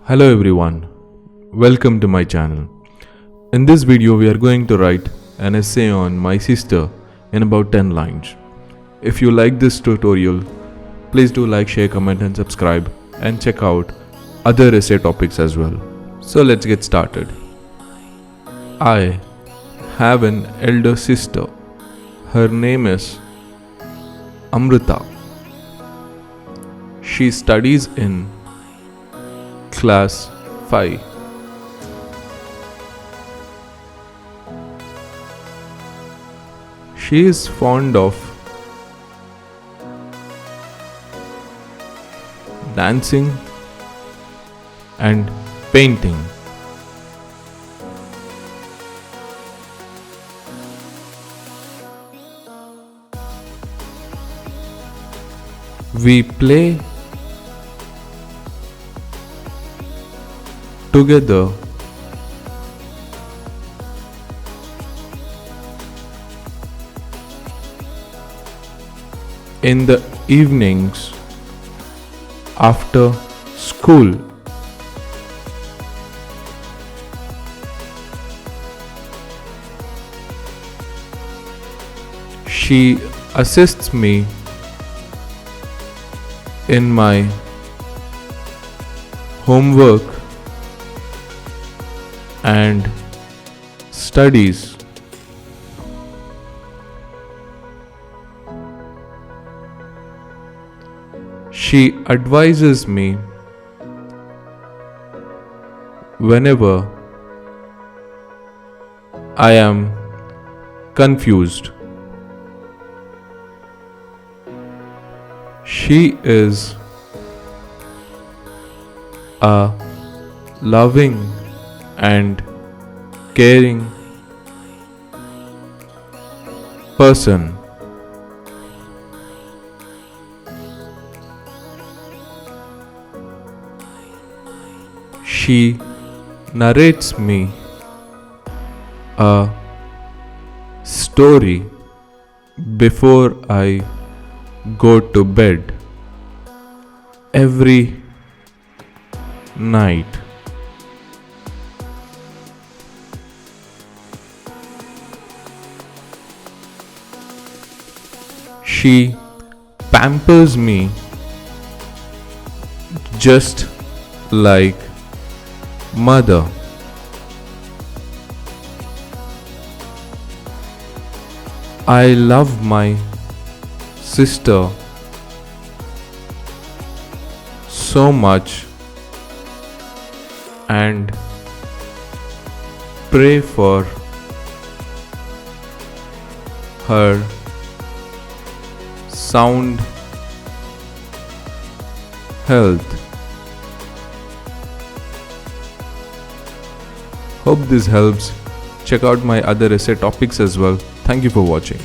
Hello everyone, welcome to my channel. In this video we are going to write an essay on my sister in about 10 lines. If you like this tutorial, please do like, share, comment and subscribe and check out other essay topics as well. So let's get started. I have an elder sister. Her name is Amrita. She studies in class 5. She is fond of dancing and painting. We play together in the evenings after school. She assists me in my homework and studies. She advises me whenever I am confused. She is a loving and caring person. She narrates me a story before I go to bed every night. She pampers me just like mother. I love my sister so much and pray for her sound health. Hope this helps. Check out my other essay topics as well. Thank you for watching.